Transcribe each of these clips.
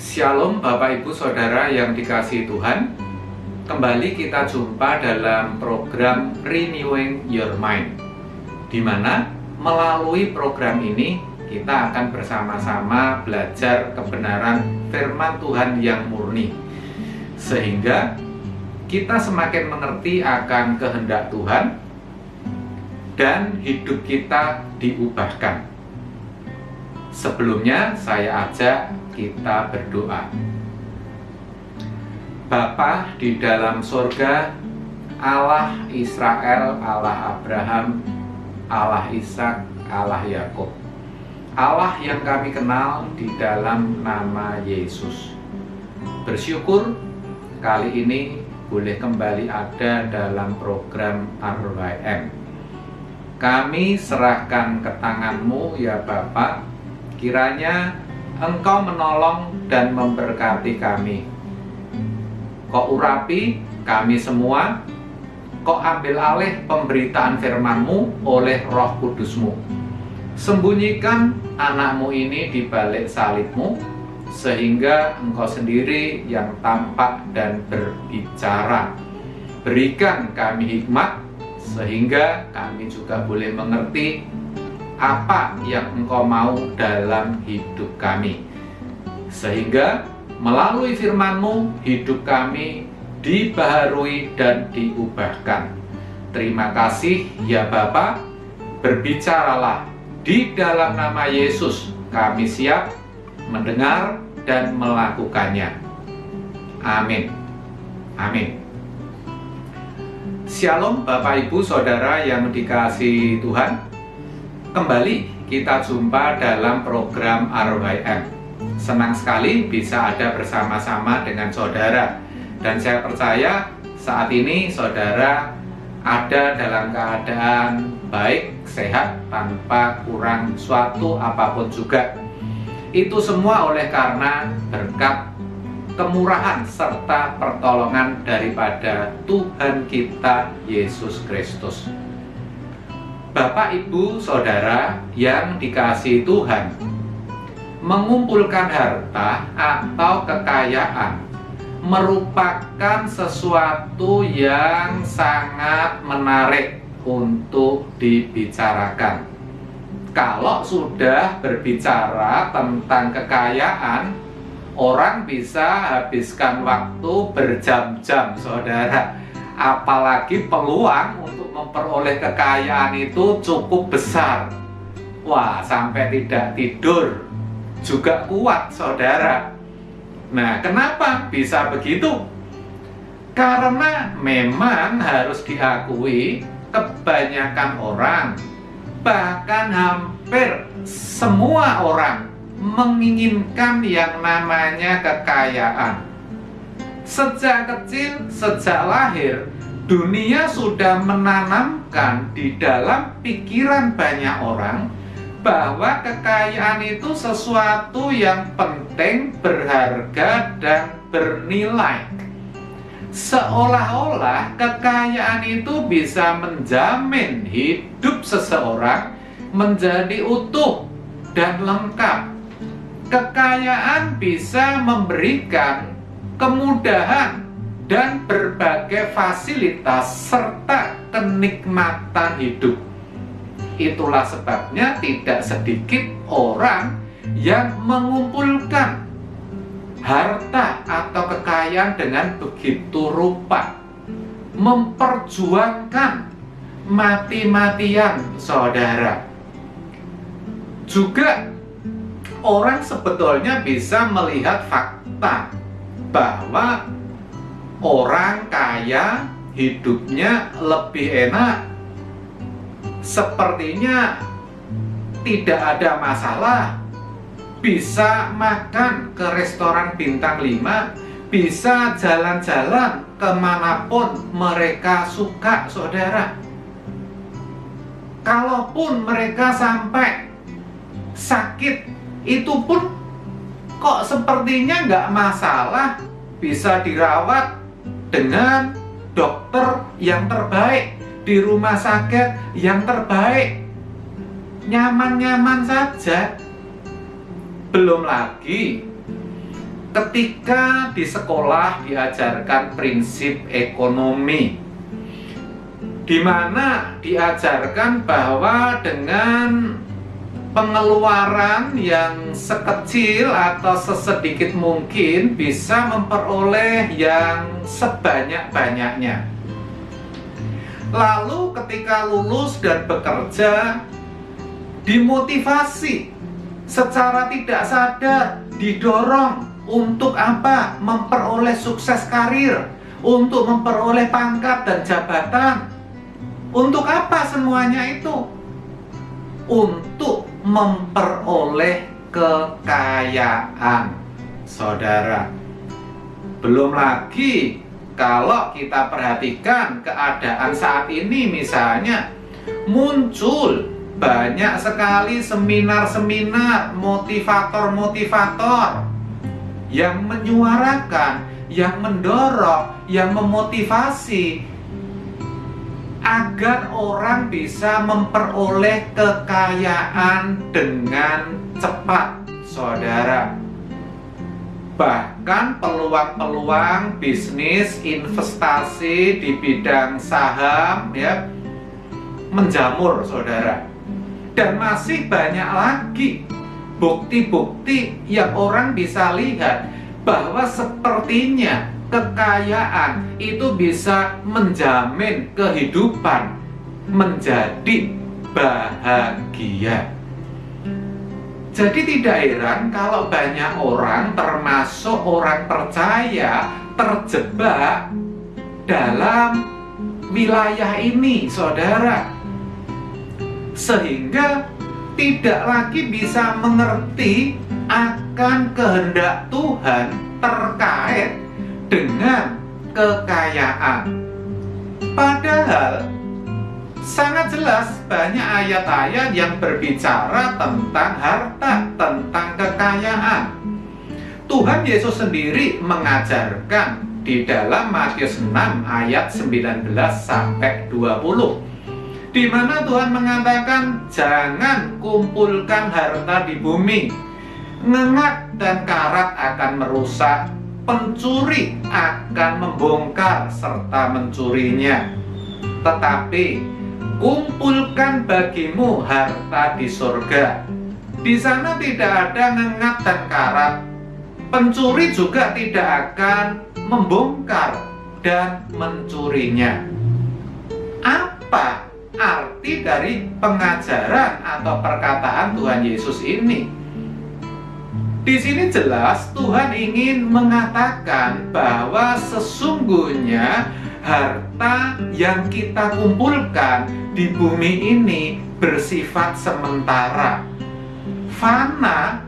Shalom Bapak Ibu Saudara yang dikasihi Tuhan. Kembali kita jumpa dalam program Renewing Your Mind, di mana melalui program ini kita akan bersama-sama belajar kebenaran firman Tuhan yang murni, sehingga kita semakin mengerti akan kehendak Tuhan dan hidup kita diubahkan. Sebelumnya saya ajak kita berdoa. Bapa di dalam surga, Allah Israel, Allah Abraham, Allah Ishak, Allah Yakub, Allah yang kami kenal di dalam nama Yesus. Bersyukur kali ini boleh kembali ada dalam program RYM. Kami serahkan ke tangan-Mu ya Bapa, kiranya Engkau menolong dan memberkati kami. Kau urapi kami semua, Kau ambil alih pemberitaan firman-Mu oleh Roh Kudus-Mu. Sembunyikan anak-Mu ini di balik salib-Mu, sehingga Engkau sendiri yang tampak dan berbicara. Berikan kami hikmat, sehingga kami juga boleh mengerti apa yang Engkau mau dalam hidup kami, sehingga melalui firman-Mu hidup kami dibaharui dan diubahkan. Terima kasih ya Bapa, berbicaralah di dalam nama Yesus. Kami siap mendengar dan melakukannya. Amin. Amin. Shalom Bapak Ibu Saudara yang dikasihi Tuhan. Kembali kita jumpa dalam program RYM. Senang sekali bisa ada bersama-sama dengan saudara. Dan saya percaya saat ini saudara ada dalam keadaan baik, sehat, tanpa kurang suatu apapun juga. Itu semua oleh karena berkat kemurahan serta pertolongan daripada Tuhan kita Yesus Kristus. Bapak, Ibu, Saudara yang dikasihi Tuhan, mengumpulkan harta atau kekayaan merupakan sesuatu yang sangat menarik untuk dibicarakan. Kalau sudah berbicara tentang kekayaan, orang bisa habiskan waktu berjam-jam, saudara. Apalagi peluang untuk memperoleh kekayaan itu cukup besar. Wah, sampai tidak tidur juga kuat, saudara. Nah, kenapa bisa begitu? Karena memang harus diakui kebanyakan orang, bahkan hampir semua orang menginginkan yang namanya kekayaan. Sejak kecil, sejak lahir, dunia sudah menanamkan di dalam pikiran banyak orang bahwa kekayaan itu sesuatu yang penting, berharga, dan bernilai. Seolah-olah kekayaan itu bisa menjamin hidup seseorang menjadi utuh dan lengkap. Kekayaan bisa memberikan kemudahan dan berbagai fasilitas serta kenikmatan hidup. Itulah sebabnya tidak sedikit orang yang mengumpulkan harta atau kekayaan dengan begitu rupa, memperjuangkan mati-matian, saudara. Juga orang sebetulnya bisa melihat fakta bahwa orang kaya hidupnya lebih enak. Sepertinya tidak ada masalah. Bisa makan ke restoran bintang 5, bisa jalan-jalan kemanapun mereka suka, saudara. Kalaupun mereka sampai sakit, itu pun kok sepertinya nggak masalah, bisa dirawat dengan dokter yang terbaik, di rumah sakit yang terbaik, nyaman-nyaman saja. Belum lagi ketika di sekolah diajarkan prinsip ekonomi, di mana diajarkan bahwa dengan pengeluaran yang sekecil atau sesedikit mungkin bisa memperoleh yang sebanyak-banyaknya. Lalu ketika lulus dan bekerja, dimotivasi secara tidak sadar, didorong untuk apa? Memperoleh sukses karir, untuk memperoleh pangkat dan jabatan. Untuk apa semuanya itu? Untuk memperoleh kekayaan, saudara. Belum lagi kalau kita perhatikan keadaan saat ini, misalnya muncul banyak sekali seminar-seminar motivator-motivator yang menyuarakan, yang mendorong, yang memotivasi agar orang bisa memperoleh kekayaan dengan cepat, saudara. Bahkan peluang-peluang bisnis, investasi di bidang saham ya menjamur, saudara. Dan masih banyak lagi bukti-bukti yang orang bisa lihat bahwa sepertinya kekayaan itu bisa menjamin kehidupan menjadi bahagia. Jadi tidak heran kalau banyak orang, termasuk orang percaya, terjebak dalam wilayah ini, saudara, sehingga tidak lagi bisa mengerti akan kehendak Tuhan terkait dengan kekayaan. Padahal sangat jelas banyak ayat-ayat yang berbicara tentang harta, tentang kekayaan. Tuhan Yesus sendiri mengajarkan di dalam Matius 6 ayat 19 sampai 20, di mana Tuhan mengatakan, jangan kumpulkan harta di bumi, ngengat dan karat akan merusak, pencuri akan membongkar serta mencurinya. Tetapi kumpulkan bagimu harta di surga. Di sana tidak ada ngengat dan karat, pencuri juga tidak akan membongkar dan mencurinya. Apa arti dari pengajaran atau perkataan Tuhan Yesus ini? Di sini jelas Tuhan ingin mengatakan bahwa sesungguhnya harta yang kita kumpulkan di bumi ini bersifat sementara, fana,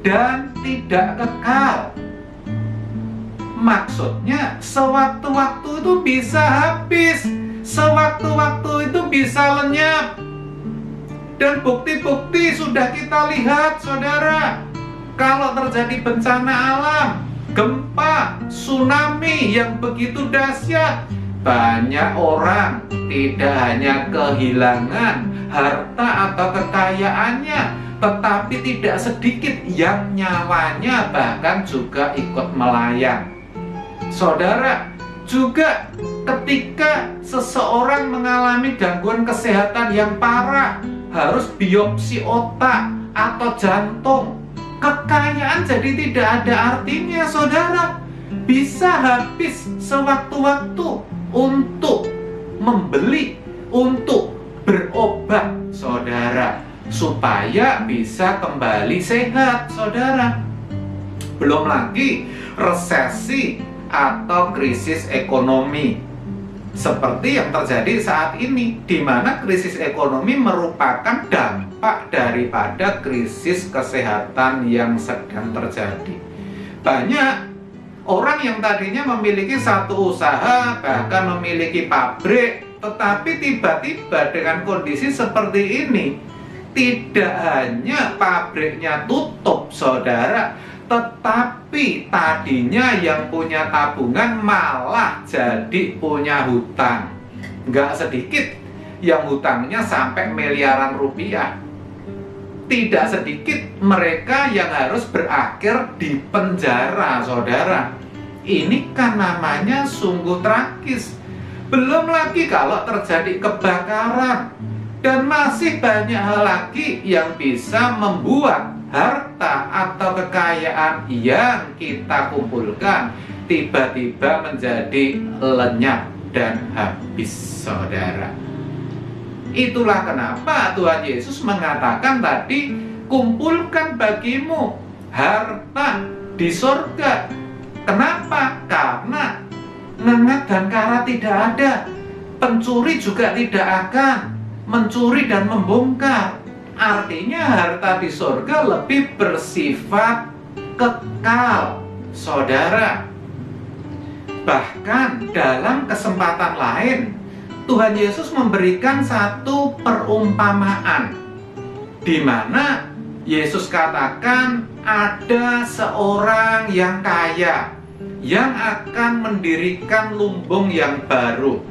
dan tidak kekal. Maksudnya sewaktu-waktu itu bisa habis, sewaktu-waktu itu bisa lenyap. Dan bukti-bukti sudah kita lihat, saudara. Kalau terjadi bencana alam, gempa, tsunami yang begitu dahsyat, banyak orang tidak hanya kehilangan harta atau kekayaannya, tetapi tidak sedikit yang nyawanya bahkan juga ikut melayang. Saudara, juga ketika seseorang mengalami gangguan kesehatan yang parah, harus biopsi otak atau jantung, kekayaan jadi tidak ada artinya, saudara. Bisa habis sewaktu-waktu untuk membeli, untuk berobat, saudara, supaya bisa kembali sehat, saudara. Belum lagi resesi atau krisis ekonomi seperti yang terjadi saat ini, di mana krisis ekonomi merupakan dampak daripada krisis kesehatan yang sedang terjadi. Banyak orang yang tadinya memiliki satu usaha, bahkan memiliki pabrik, tetapi tiba-tiba dengan kondisi seperti ini, tidak hanya pabriknya tutup, saudara, tetapi tadinya yang punya tabungan malah jadi punya hutang. Nggak sedikit yang hutangnya sampai miliaran rupiah. Tidak sedikit mereka yang harus berakhir di penjara, saudara. Ini kan namanya sungguh tragis. Belum lagi kalau terjadi kebakaran. Dan masih banyak hal lagi yang bisa membuat harta atau kekayaan yang kita kumpulkan tiba-tiba menjadi lenyap dan habis, saudara. Itulah kenapa Tuhan Yesus mengatakan tadi, kumpulkan bagimu harta di surga. Kenapa? Karena ngengat dan kara tidak ada, pencuri juga tidak akan mencuri dan membongkar. Artinya harta di surga lebih bersifat kekal, saudara. Bahkan dalam kesempatan lain, Tuhan Yesus memberikan satu perumpamaan di mana Yesus katakan ada seorang yang kaya yang akan mendirikan lumbung yang baru.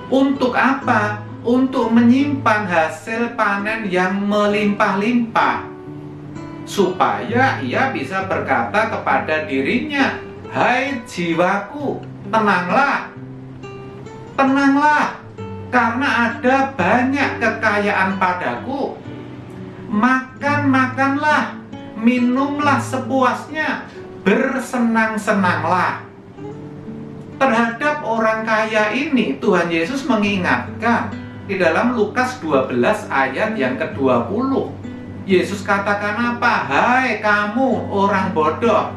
Untuk apa? Untuk menyimpan hasil panen yang melimpah-limpah, supaya ia bisa berkata kepada dirinya, "Hai jiwaku, tenanglah, tenanglah, karena ada banyak kekayaan padaku. Makan-makanlah, minumlah sepuasnya, bersenang-senanglah." Terhadap orang kaya ini Tuhan Yesus mengingatkan di dalam Lukas 12 ayat yang ke-20. Yesus katakan apa? "Hai kamu orang bodoh,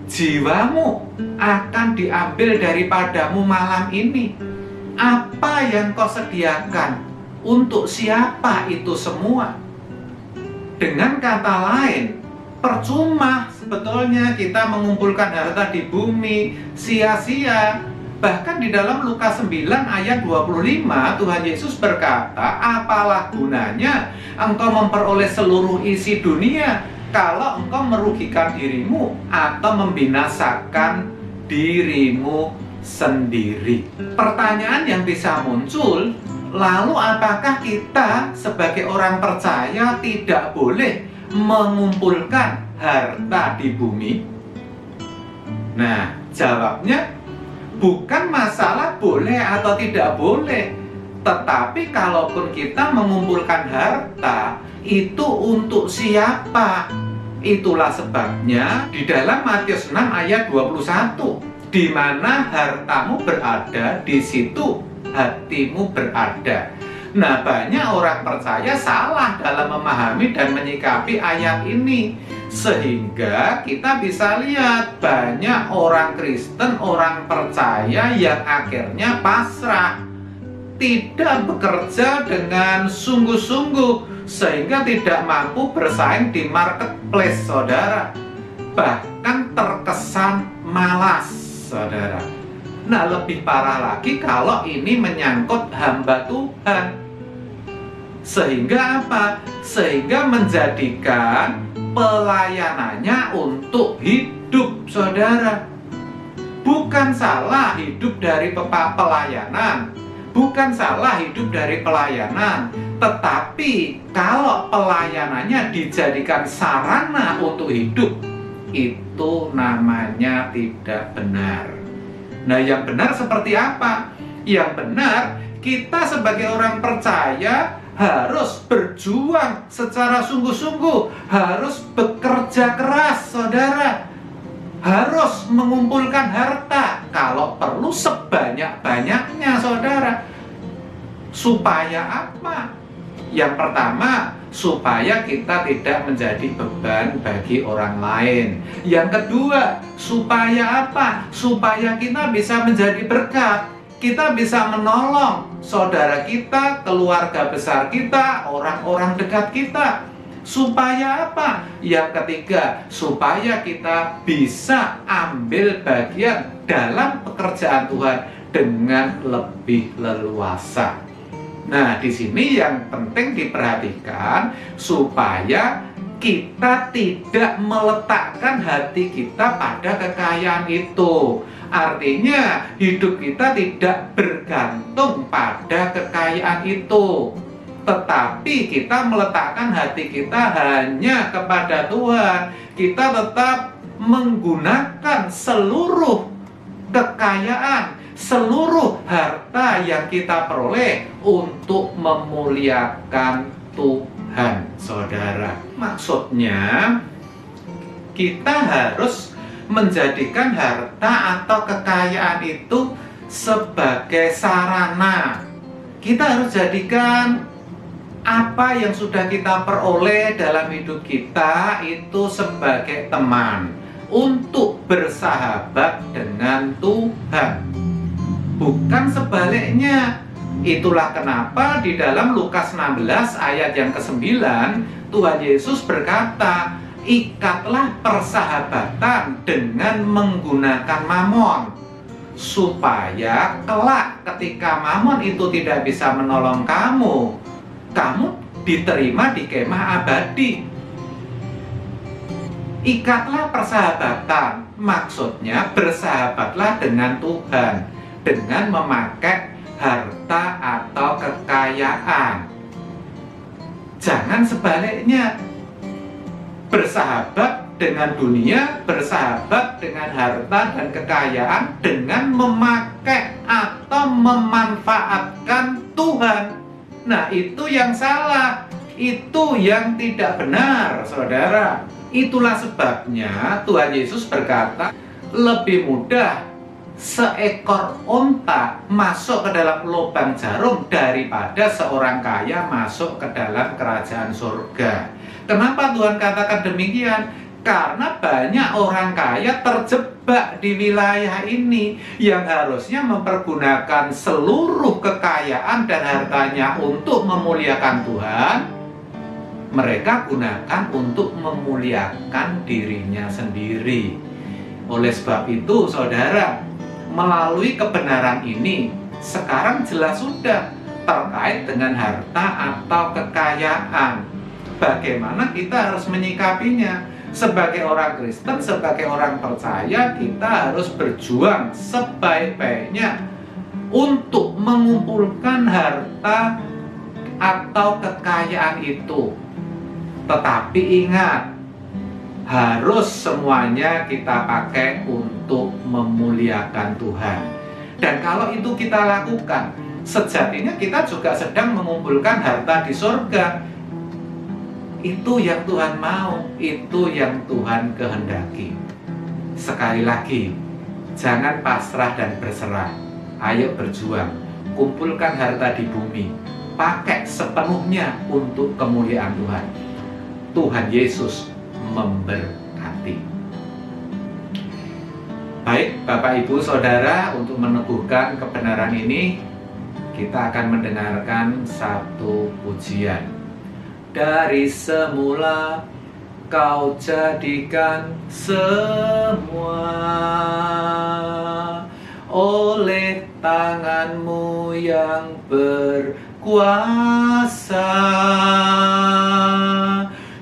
jiwamu akan diambil daripadamu malam ini. Apa yang kau sediakan? Untuk siapa itu semua?" Dengan kata lain, percuma sebetulnya kita mengumpulkan harta di bumi, sia-sia. Bahkan di dalam Lukas 9 ayat 25, Tuhan Yesus berkata, "Apalah gunanya engkau memperoleh seluruh isi dunia kalau engkau merugikan dirimu atau membinasakan dirimu sendiri?" Pertanyaan yang bisa muncul, lalu apakah kita sebagai orang percaya tidak boleh mengumpulkan harta di bumi? Nah, jawabnya bukan masalah boleh atau tidak boleh, tetapi kalaupun kita mengumpulkan harta, itu untuk siapa? Itulah sebabnya di dalam Matius 6 ayat 21, di mana hartamu berada, di situ hatimu berada. Nah, banyak orang percaya salah dalam memahami dan menyikapi ayat ini, sehingga kita bisa lihat banyak orang Kristen, orang percaya yang akhirnya pasrah, tidak bekerja dengan sungguh-sungguh, sehingga tidak mampu bersaing di marketplace, saudara. Bahkan terkesan malas, saudara. Nah, lebih parah lagi kalau ini menyangkut hamba Tuhan. Sehingga apa? Sehingga menjadikan pelayanannya untuk hidup, saudara. Bukan salah hidup dari pelayanan, bukan salah hidup dari pelayanan, tetapi kalau pelayanannya dijadikan sarana untuk hidup, itu namanya tidak benar. Nah, yang benar seperti apa? Yang benar, kita sebagai orang percaya harus berjuang secara sungguh-sungguh, harus bekerja keras, saudara. Harus mengumpulkan harta, kalau perlu sebanyak-banyaknya, saudara. Supaya apa? Yang pertama, supaya kita tidak menjadi beban bagi orang lain. Yang kedua, supaya apa? Supaya kita bisa menjadi berkat. Kita bisa menolong saudara kita, keluarga besar kita, orang-orang dekat kita. Supaya apa? Yang ketiga, supaya kita bisa ambil bagian dalam pekerjaan Tuhan dengan lebih leluasa. Nah, di sini yang penting diperhatikan supaya kita tidak meletakkan hati kita pada kekayaan itu. Artinya hidup kita tidak bergantung pada kekayaan itu. tetapi kita meletakkan hati kita hanya kepada Tuhan, kita tetap menggunakan seluruh kekayaan, seluruh harta yang kita peroleh untuk memuliakan Tuhan, saudara. Maksudnya, kita harus menjadikan harta atau kekayaan itu sebagai sarana. Kita harus jadikan apa yang sudah kita peroleh dalam hidup kita itu sebagai teman untuk bersahabat dengan Tuhan, bukan sebaliknya. Itulah kenapa di dalam Lukas 16 ayat yang ke-9 Tuhan Yesus berkata, ikatlah persahabatan dengan menggunakan mamon, supaya kelak ketika mamon itu tidak bisa menolong kamu, kamu diterima di kemah abadi. Ikatlah persahabatan, maksudnya bersahabatlah dengan Tuhan dengan memakai harta atau kekayaan. Jangan sebaliknya, bersahabat dengan dunia, bersahabat dengan harta dan kekayaan dengan memakai atau memanfaatkan Tuhan. Nah, itu yang salah, itu yang tidak benar, saudara. Itulah sebabnya Tuhan Yesus berkata, lebih mudah seekor unta masuk ke dalam lubang jarum daripada seorang kaya masuk ke dalam kerajaan surga. Kenapa Tuhan katakan demikian? Karena banyak orang kaya terjebak di wilayah ini yang harusnya mempergunakan seluruh kekayaan dan hartanya untuk memuliakan Tuhan. Mereka gunakan untuk memuliakan dirinya sendiri. Oleh sebab itu, saudara, melalui kebenaran ini, sekarang jelas sudah terkait dengan harta atau kekayaan. Bagaimana kita harus menyikapinya? Sebagai orang Kristen, sebagai orang percaya, kita harus berjuang sebaik-baiknya untuk mengumpulkan harta atau kekayaan itu. Tetapi ingat, harus semuanya kita pakai untuk memuliakan Tuhan. Dan kalau itu kita lakukan, sejatinya kita juga sedang mengumpulkan harta di surga. Itu yang Tuhan mau, itu yang Tuhan kehendaki. Sekali lagi, jangan pasrah dan berserah. Ayo berjuang, kumpulkan harta di bumi, pakai sepenuhnya untuk kemuliaan Tuhan. Tuhan Yesus memberkati. Baik, Bapak Ibu Saudara, untuk meneguhkan kebenaran ini, kita akan mendengarkan satu pujian. Dari semula Kau jadikan semua oleh tangan-Mu yang berkuasa.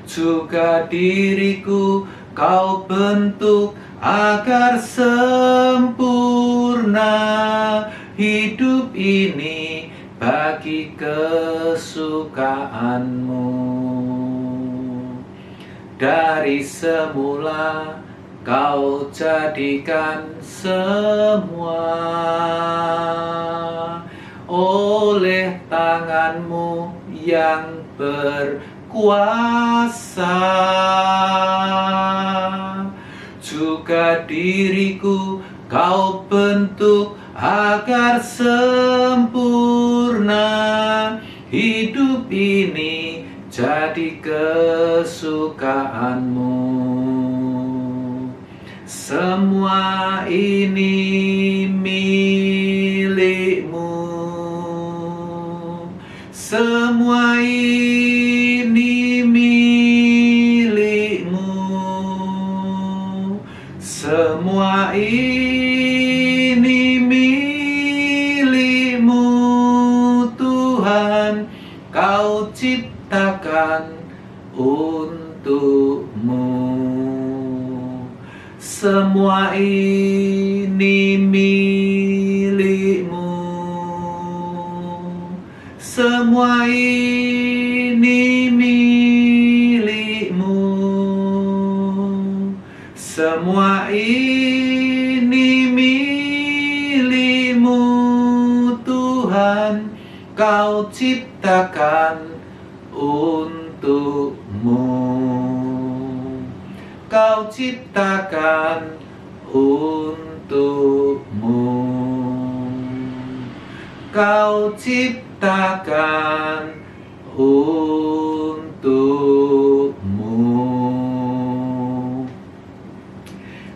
Juga diriku Kau bentuk agar sempurna hidup ini bagi kesukaan-Mu. Dari semula Kau jadikan semua oleh tangan-Mu yang berkuasa. Juga diriku Kau bentuk agar sempurna hidup ini jadi kesukaan-Mu. Semua ini milik-Mu. Semua ini milik-Mu. Semua ini milik-Mu, Tuhan, Kau ciptakan untuk-Mu. Semua ini milik-Mu. Semua ini ini milik-Mu Tuhan, Kau ciptakan untuk-Mu. Kau ciptakan untuk-Mu. Kau ciptakan untuk-Mu.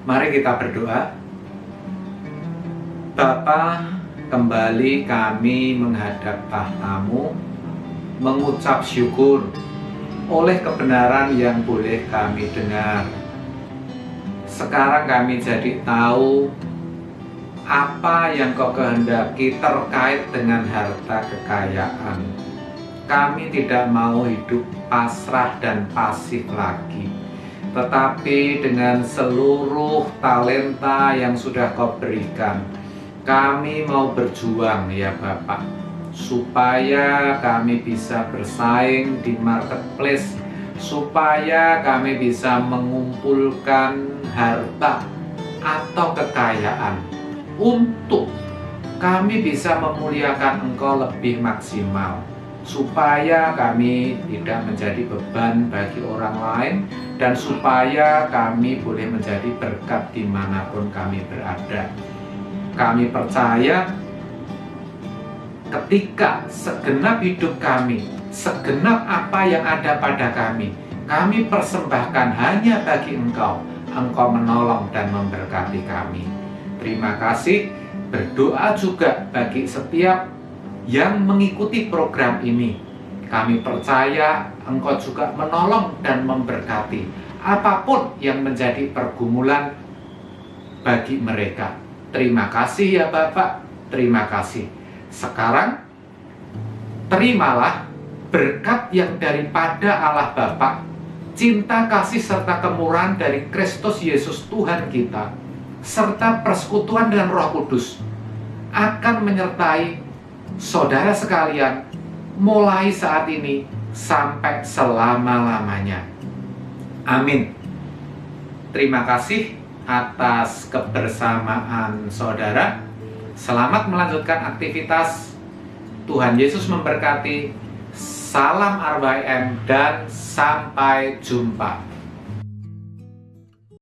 Mari kita berdoa. Bapa, kembali kami menghadap tahta-Mu, mengucap syukur oleh kebenaran yang boleh kami dengar. Sekarang kami jadi tahu apa yang Kau kehendaki terkait dengan harta kekayaan. Kami tidak mau hidup pasrah dan pasif lagi, tetapi dengan seluruh talenta yang sudah Kau berikan, kami mau berjuang ya Bapak, supaya kami bisa bersaing di marketplace, supaya kami bisa mengumpulkan harta atau kekayaan untuk kami bisa memuliakan Engkau lebih maksimal, supaya kami tidak menjadi beban bagi orang lain, dan supaya kami boleh menjadi berkat dimanapun kami berada. Kami percaya ketika segenap hidup kami, segenap apa yang ada pada kami persembahkan hanya bagi Engkau, Engkau menolong dan memberkati kami. Terima kasih. Berdoa juga bagi setiap yang mengikuti program ini. Kami percaya Engkau juga menolong dan memberkati apapun yang menjadi pergumulan bagi mereka. Terima kasih ya Bapak, terima kasih. Sekarang terimalah berkat yang daripada Allah Bapa, cinta kasih serta kemurahan dari Kristus Yesus Tuhan kita, serta persekutuan dengan Roh Kudus akan menyertai saudara sekalian mulai saat ini sampai selama-lamanya. Amin. Terima kasih atas kebersamaan saudara. Selamat melanjutkan aktivitas. Tuhan Yesus memberkati. Salam RYM dan sampai jumpa.